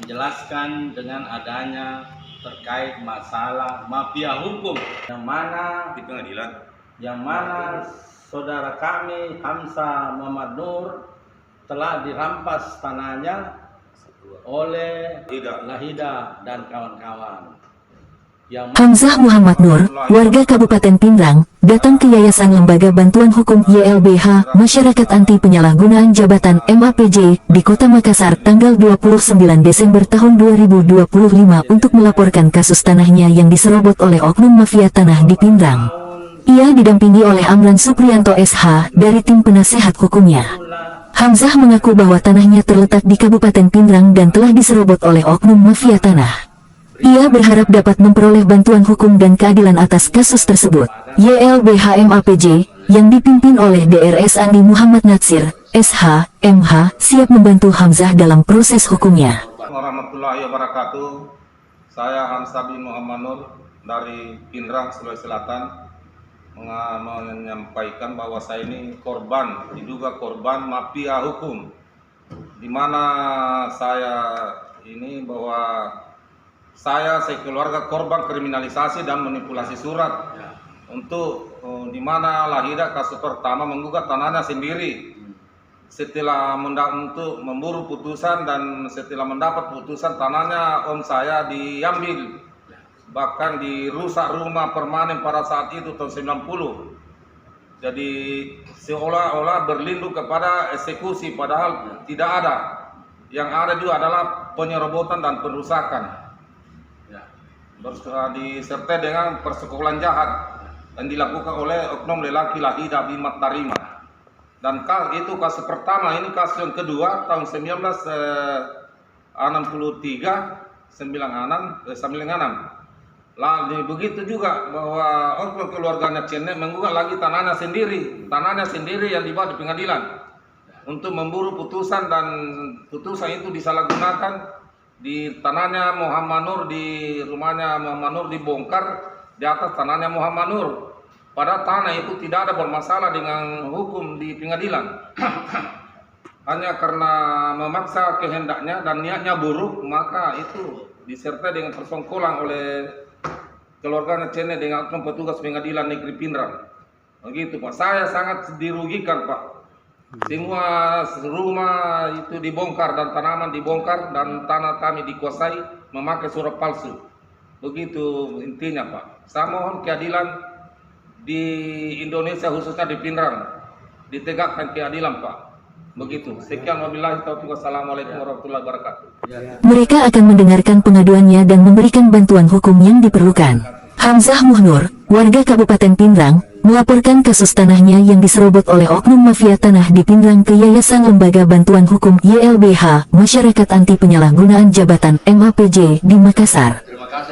menjelaskan dengan adanya terkait masalah mafia hukum di pengadilan. yang mana saudara kami Hamzah Muhammad Nur telah dirampas tanahnya oleh Lahida dan kawan-kawan. Hamzah Muhammad Nur, warga Kabupaten Pindrang, datang ke Yayasan Lembaga Bantuan Hukum YLBH Masyarakat Anti Penyalahgunaan Jabatan MAPJ di Kota Makassar tanggal 29 Desember tahun 2025 untuk melaporkan kasus tanahnya yang diserobot oleh oknum mafia tanah di Pindrang. Ia didampingi oleh Amran Supriyanto SH dari tim penasehat hukumnya. Hamzah mengaku bahwa tanahnya terletak di Kabupaten Pindrang dan telah diserobot oleh oknum mafia tanah. Ia berharap dapat memperoleh bantuan hukum dan keadilan atas kasus tersebut. YLBH MAPJ, yang dipimpin oleh DRS Andi Muhammad Natsir, SH, MH, siap membantu Hamzah dalam proses hukumnya. Warahmatullahi wabarakatuh. Saya Hamzah bin Muhammad Nur dari Pindrang, Sulawesi Selatan, menyampaikan bahwa saya ini diduga korban mafia hukum, di mana saya sekeluarga korban kriminalisasi dan manipulasi surat untuk di mana Lahida kasus pertama menggugat tanahnya sendiri setelah untuk memburu putusan, dan setelah mendapat putusan tanahnya om saya diambil, bahkan dirusak rumah permanen pada saat itu tahun 90. Jadi seolah-olah berlindung kepada eksekusi, padahal tidak ada. Yang ada juga adalah penyerobotan dan perusakan. Disertai dengan persekongkolan jahat yang dilakukan oleh oknum lelaki Lahida bin Matarima. Dan itu kasus pertama. Ini kasus yang kedua tahun 1963 96. Lalu begitu juga bahwa oknum keluarganya Cenek menggugat lagi tanahnya sendiri yang dibawa di pengadilan untuk memburu putusan, dan putusan itu disalahgunakan. Di tanahnya Muhammad Nur, di rumahnya Muhammad Nur dibongkar, di atas tanahnya Muhammad Nur. Padahal tanah itu tidak ada bermasalah dengan hukum di pengadilan. Hanya karena memaksa kehendaknya dan niatnya buruk, maka itu disertai dengan persengkolan oleh keluarga Cenek dengan oknum petugas pengadilan negeri Pindrang. Begitu Pak, saya sangat dirugikan Pak. Semua rumah itu dibongkar dan tanaman dibongkar dan tanah kami dikuasai memakai surat palsu. Begitu intinya Pak. Saya mohon keadilan di Indonesia, khususnya di Pindrang, ditegakkan keadilan Pak. Begitu. Sekian, wabillahi taufiq, wassalamualaikum warahmatullahi wabarakatuh. Mereka akan mendengarkan pengaduannya dan memberikan bantuan hukum yang diperlukan. Hamzah Muhnur, warga Kabupaten Pindrang, melaporkan kasus tanahnya yang diserobot oleh oknum mafia tanah di Pindrang ke Yayasan Lembaga Bantuan Hukum YLBH Masyarakat Anti Penyalahgunaan Jabatan MAPJ di Makassar.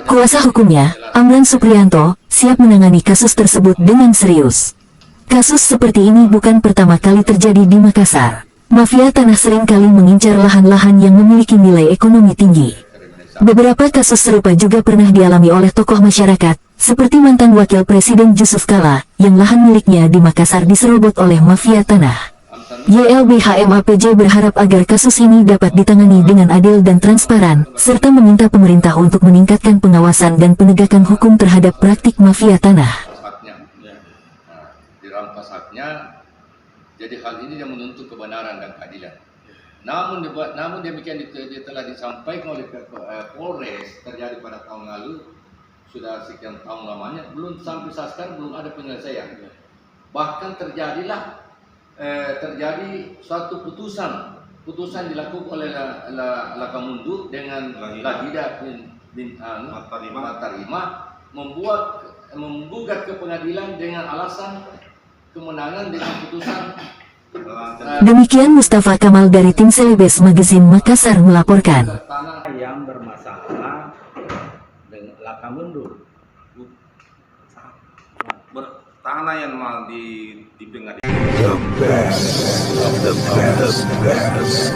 Kuasa hukumnya, Amran Supriyanto, siap menangani kasus tersebut dengan serius. Kasus seperti ini bukan pertama kali terjadi di Makassar. Mafia tanah sering kali mengincar lahan-lahan yang memiliki nilai ekonomi tinggi. Beberapa kasus serupa juga pernah dialami oleh tokoh masyarakat, seperti mantan Wakil Presiden Jusuf Kalla, yang lahan miliknya di Makassar diserobot oleh mafia tanah. YLBH MAPJ berharap agar kasus ini dapat ditangani dengan adil dan transparan, serta meminta pemerintah untuk meningkatkan pengawasan dan penegakan hukum terhadap praktik mafia tanah. Dirampas haknya, jadi hal ini yang menuntut kebenaran dan keadilan. Namun demikian dia telah disampaikan oleh Polres terjadi pada tahun lalu, sudah sekian tahun lamanya, belum sampai saat sekarang belum ada penyelesaian. Bahkan terjadi suatu putusan dilakukan oleh Lakamundu dengan Lahida bin Matarima menggugat ke pengadilan dengan alasan kemenangan dengan putusan. Demikian Mustafa Kamal dari tim Selebes Magazine Makassar melaporkan. Yang bermasalah dengan Lakamundu, Tanah yang mau di pengadilan. The best of the best.